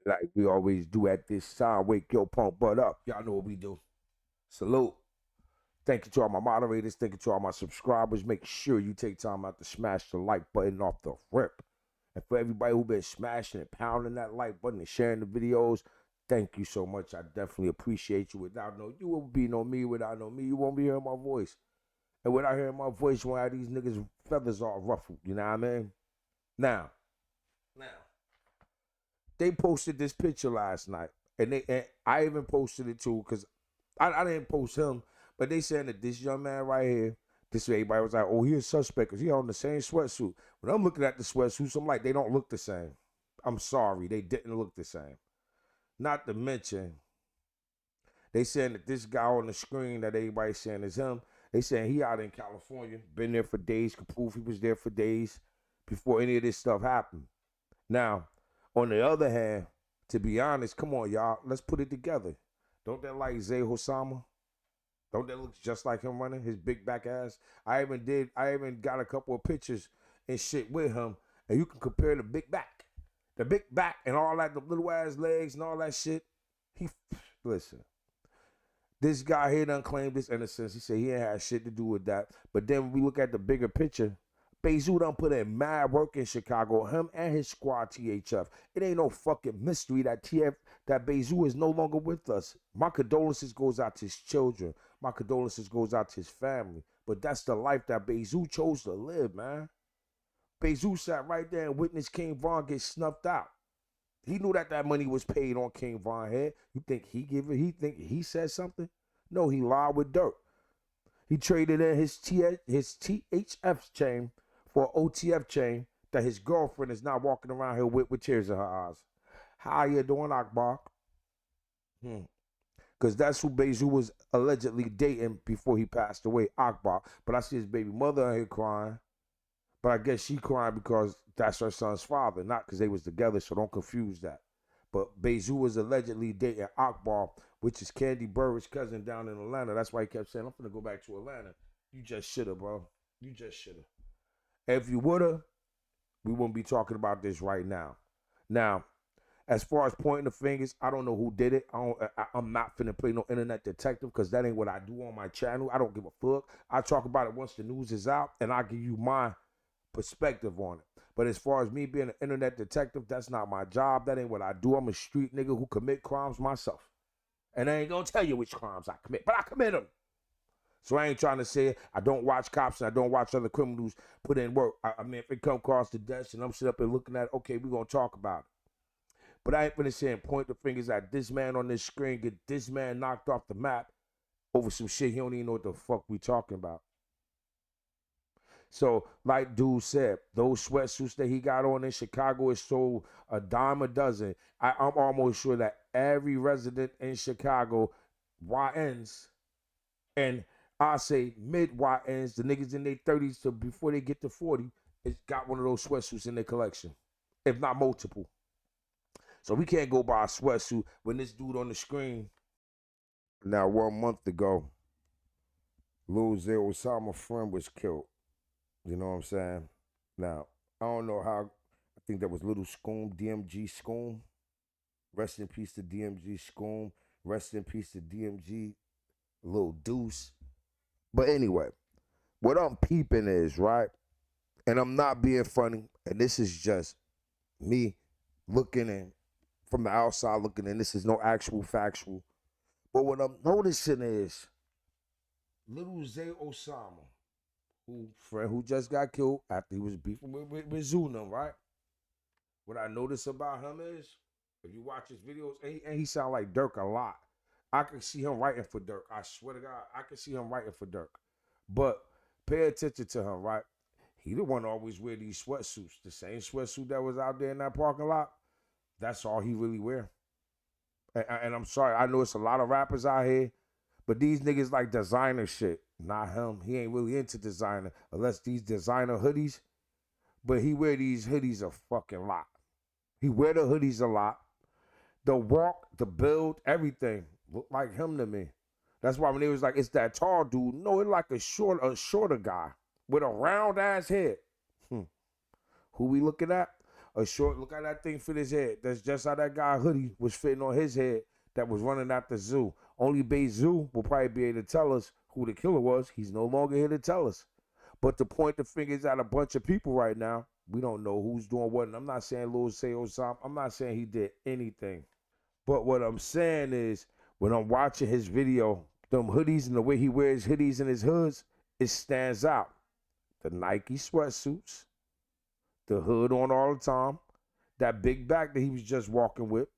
like we always do at this time. Wake your punk butt up. Y'all know what we do. Salute. Thank you to all my moderators. Thank you to all my subscribers. Make sure you take time out to smash the like button off the rip. And for everybody who been smashing and pounding that like button and sharing the videos, thank you so much. I definitely appreciate you. Without no, you won't be no me. Without no me, you won't be hearing my voice. And without hearing my voice, you won't have these niggas' feathers all ruffled. You know what I mean? Now, they posted this picture last night, and I even posted it too, because I didn't post him, but they saying that this young man right here, this everybody was like, oh, he's a suspect because he on the same sweatsuit. When I'm looking at the sweatsuits, I'm like, they don't look the same. I'm sorry, they didn't look the same. Not to mention, they saying that this guy on the screen that everybody's saying is him. They saying he out in California, been there for days, could prove he was there for days before any of this stuff happened. Now, on the other hand, to be honest, come on, y'all, let's put it together. Don't that like Zay Osama? Don't that look just like him running his big back ass? I even got a couple of pictures and shit with him, and you can compare the big back and all that, the little ass legs and all that shit. Listen, this guy here done claimed his innocence. He said he ain't had shit to do with that. But then when we look at the bigger picture, Bayzoo done put in mad work in Chicago, him and his squad THF. It ain't no fucking mystery that Bayzoo is no longer with us. My condolences goes out to his children. My condolences goes out to his family. But that's the life that Bayzoo chose to live, man. Bayzoo sat right there and witnessed King Von get snuffed out. He knew that money was paid on King Von head. You think he give it? He think he said something? No, he lied with dirt. He traded in his THF chain for an OTF chain that his girlfriend is now walking around here with tears in her eyes. How you doing, Akbar? Because that's who Bayzoo was allegedly dating before he passed away, Akbar. But I see his baby mother in here crying. But I guess she crying because that's her son's father, not because they was together, so don't confuse that. But Bayzoo was allegedly dating Akbar, which is Candy Burridge's cousin down in Atlanta. That's why he kept saying, I'm going to go back to Atlanta. You just should have, bro. You just should have. If you would have, we wouldn't be talking about this right now. Now, as far as pointing the fingers, I don't know who did it. I'm not finna play no internet detective because that ain't what I do on my channel. I don't give a fuck. I talk about it once the news is out, and I give you my perspective on it. But as far as me being an internet detective, that's not my job. That ain't what I do. I'm a street nigga who commit crimes myself. And I ain't gonna tell you which crimes I commit, but I commit them. So I ain't trying to say I don't watch cops and I don't watch other criminals put in work. I mean, if it come across the desk and I'm sitting up and looking at it, okay, we're gonna talk about it. But I ain't finna say and point the fingers at this man on this screen, get this man knocked off the map over some shit he don't even know what the fuck we talking about. So, like dude said, those sweatsuits that he got on in Chicago is sold a dime a dozen. I'm almost sure that every resident in Chicago, YNs, and I say mid YNs, the niggas in their 30s to before they get to 40, it's got one of those sweatsuits in their collection, if not multiple. So we can't go buy a sweatsuit when this dude on the screen. Now, 1 month ago, Lil Zay Osama friend was killed. You know what I'm saying? Now, I don't know how, I think that was Little Scoom, DMG Scoom. Rest in peace to DMG Scoom. Rest in peace to DMG Lil Deuce. But anyway, what I'm peeping is, right? And I'm not being funny, and this is just me looking in from the outside looking in. This is no actual factual. But what I'm noticing is Little Zay Osama, who just got killed after he was beefing with Zunum, right? What I notice about him is, if you watch his videos, and he sound like Dirk a lot. I can see him writing for Dirk. I swear to God, I can see him writing for Dirk. But pay attention to him, right? He the one always wear these sweatsuits. The same sweatsuit that was out there in that parking lot, that's all he really wear. And I'm sorry, I know it's a lot of rappers out here, but these niggas like designer shit. Not him. He ain't really into designer unless these designer hoodies. But he wear these hoodies a fucking lot. He wear the hoodies a lot. The walk, the build, everything look like him to me. That's why when they was like, it's that tall dude. No, it's like a shorter guy with a round ass head. Who we looking at? A short, look at that thing fit his head. That's just how that guy hoodie was fitting on his head that was running out the zoo. Only Bayzoo will probably be able to tell us who the killer was. He's no longer here to tell us. But to point the fingers at a bunch of people right now, we don't know who's doing what. And I'm not saying Lil Say Osama. I'm not saying he did anything. But what I'm saying is, when I'm watching his video, them hoodies and the way he wears hoodies and his hoods, it stands out. The Nike sweatsuits, the hood on all the time, that big back that he was just walking with.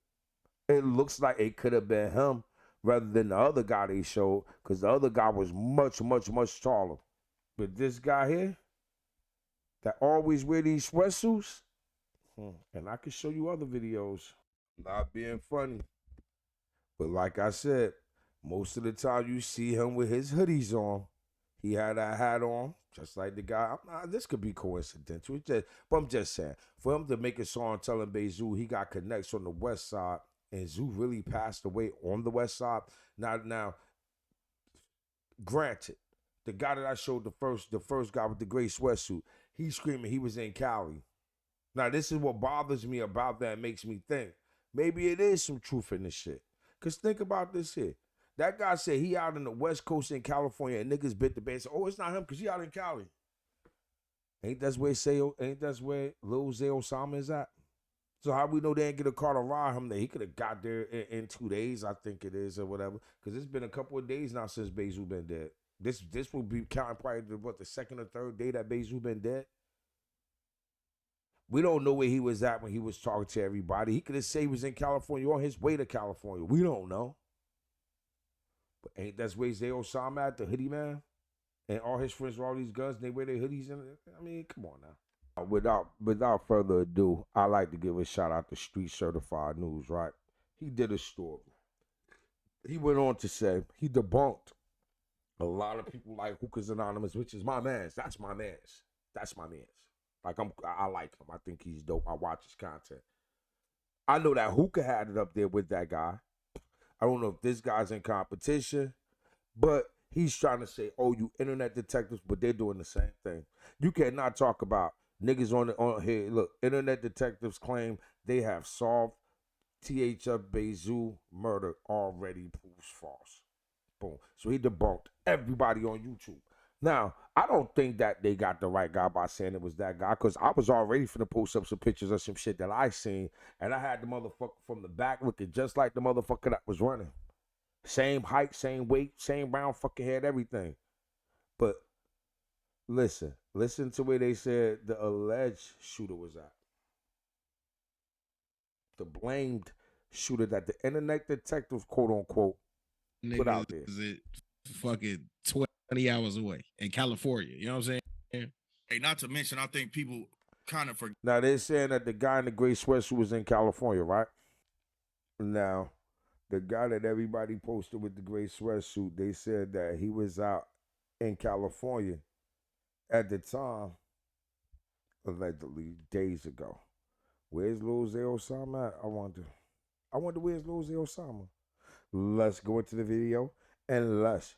It looks like it could have been him rather than the other guy they showed, because the other guy was much, much, much taller. But this guy here, that always wear these sweatsuits, and I can show you other videos. Not being funny. But like I said, most of the time you see him with his hoodies on. He had that hat on, just like the guy. This could be coincidental. But I'm just saying, for him to make a song telling Bayzoo he got connects on the west side, and Zoo really passed away on the west side. Now, granted, the guy that I showed the first guy with the gray sweatsuit, he's screaming he was in Cali. Now, this is what bothers me about that, makes me think. Maybe it is some truth in this shit. Because think about this here. That guy said he out in the West Coast in California and niggas bit the bed and said, oh, it's not him because he out in Cali. Ain't that where Lil Zay Osama is at? So how we know they ain't get a car to ride him there? He could have got there in 2 days, I think it is, or whatever. Because it's been a couple of days now since Bayzoo been dead. This will be counting probably the second or third day that Bayzoo been dead. We don't know where he was at when he was talking to everybody. He could have said he was in California on his way to California. We don't know. But ain't that's where Zay Osama at, the hoodie man? And all his friends with all these guns, and they wear their hoodies in it. I mean, come on now. Without further ado, I like to give a shout out to Street Certified News, right? He did a story. He went on to say he debunked a lot of people like Hookah's Anonymous, which is my man's. That's my man's. That's my man's. Like I like him. I think he's dope. I watch his content. I know that Hookah had it up there with that guy. I don't know if this guy's in competition, but he's trying to say, oh, you internet detectives, but they're doing the same thing. You cannot talk about niggas on here. Look, internet detectives claim they have solved THF Bayzoo murder already proves false. Boom. So he debunked everybody on YouTube. Now, I don't think that they got the right guy by saying it was that guy, because I was already finna post up some pictures of some shit that I seen, and I had the motherfucker from the back looking just like the motherfucker that was running. Same height, same weight, same brown fucking head, everything. But listen to where they said the alleged shooter was at. The blamed shooter that the internet detective, quote unquote, put out there. Is it fucking 20 hours away in California? You know what I'm saying? Hey, not to mention, I think people kind of forget. Now they're saying that the guy in the gray sweatsuit was in California, right? Now, the guy that everybody posted with the gray sweatsuit, they said that he was out in California at the time, allegedly days ago. Where's Lil Zay Osama at? I wonder where's Lil Zay Osama. Let's go into the video and let's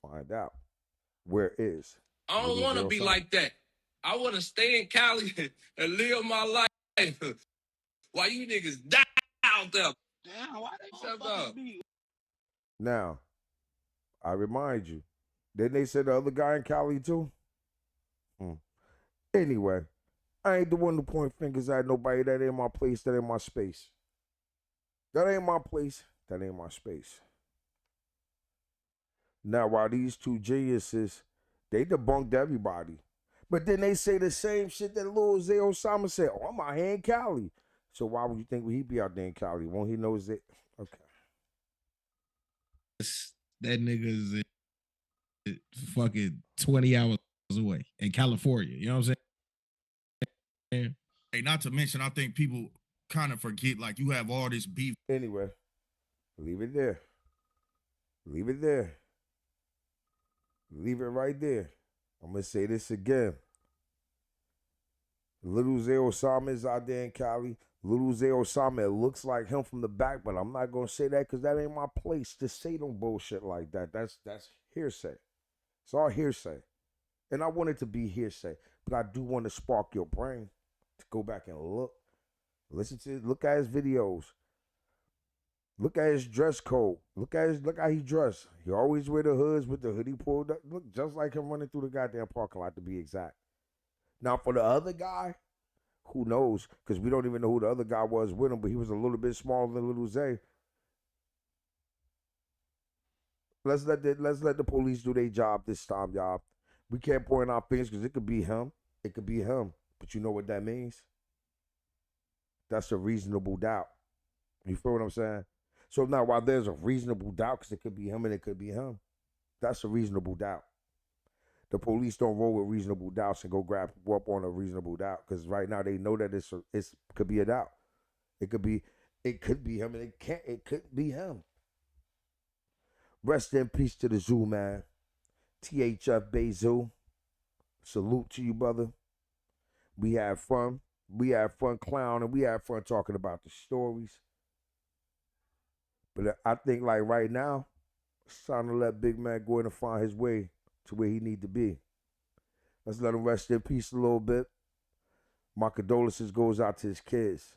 find out where is. I don't want to be like that. I want to stay in Cali and live my life while you niggas die out there. Damn, why they be? Now, I remind you, didn't they say the other guy in Cali too? Anyway, I ain't the one to point fingers at nobody. That ain't my place. That ain't my space. That ain't my place. That ain't my space. Now, while these two geniuses, they debunked everybody. But then they say the same shit that Lil Zay Osama said. Oh, I'm out here in Cali. So why would you think he'd be out there in Cali? Won't he knows it? Okay. That nigga's fucking 20 hours away in California. You know what I'm saying? Hey, not to mention, I think people kind of forget, like, you have all this beef. Anyway, leave it there. Leave it there. Leave it right there. I'm going to say this again. Little Zay Osama is out there in Cali. Little Zay Osama, it looks like him from the back, but I'm not going to say that because that ain't my place to say no bullshit like that. That's hearsay. It's all hearsay. And I want it to be hearsay, but I do want to spark your brain to go back and look Look at his videos. Look at his dress code. Look how he dressed. He always wear the hoods with the hoodie pulled up. Look just like him running through the goddamn parking lot, to be exact. Now for the other guy, who knows? Because we don't even know who the other guy was with him, but he was a little bit smaller than Little Zay. Let's let the police do their job this time, y'all. We can't point our fingers because it could be him. It could be him. But you know what that means? That's a reasonable doubt. You feel what I'm saying? So now, while there's a reasonable doubt, because it could be him and it could be him, that's a reasonable doubt. The police don't roll with reasonable doubts and go grab up on a reasonable doubt, because right now they know that it could be a doubt. It could be him, and it couldn't be him. Rest in peace to the zoo, man. THF Bayzoo. Salute to you, brother. We had fun. We had fun clowning. We had fun talking about the stories. But I think like right now, it's time to let Big Man go in and find his way to where he need to be. Let's let him rest in peace a little bit. My condolences goes out to his kids.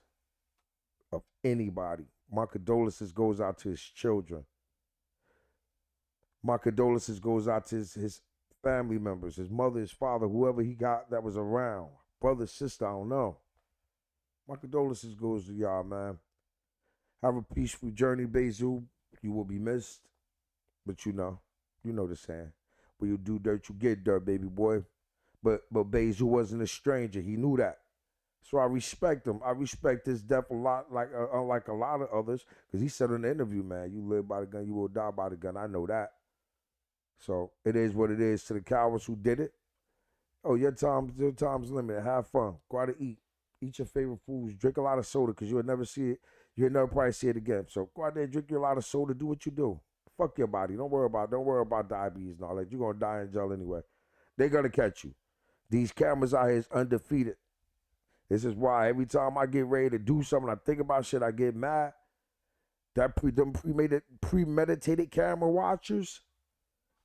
Of anybody. My condolences goes out to his children. My condolences goes out to his family members, his mother, his father, whoever he got that was around. Brother, sister, I don't know. My condolences goes to y'all, man. Have a peaceful journey, Bayzoo. You will be missed. But you know the saying. When you do dirt, you get dirt, baby boy. But Bayzoo wasn't a stranger. He knew that. So I respect him. I respect his death a lot, unlike a lot of others. Because he said in the interview, man, you live by the gun, you will die by the gun. I know that. So it is what it is. To the cowards who did it, oh, your time's limited. Have fun. Go out to eat. Eat your favorite foods. Drink a lot of soda, because you'll never see it. You'll never probably see it again. So go out there and drink a lot of soda. Do what you do. Fuck your body. Don't worry about diabetes and all that. You're going to die in jail anyway. They're going to catch you. These cameras out here is undefeated. This is why every time I get ready to do something, I think about shit, I get mad. Them premeditated camera watchers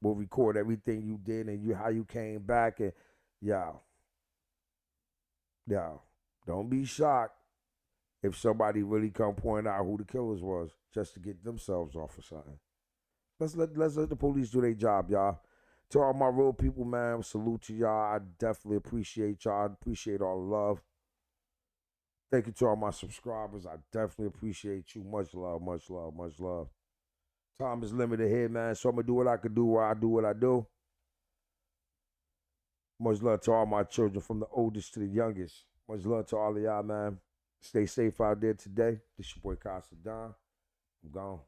will record everything you did and how you came back. And y'all, don't be shocked if somebody really come point out who the killers was just to get themselves off of something. Let's let the police do their job, y'all. To all my real people, man, salute to y'all. I definitely appreciate y'all. I appreciate all the love. Thank you to all my subscribers. I definitely appreciate you. Much love, much love, much love. Time is limited here, man, so I'm going to do what I can do while I do what I do. Much love to all my children, from the oldest to the youngest. Much love to all of y'all, man. Stay safe out there today. This your boy Casa Don. I'm gone.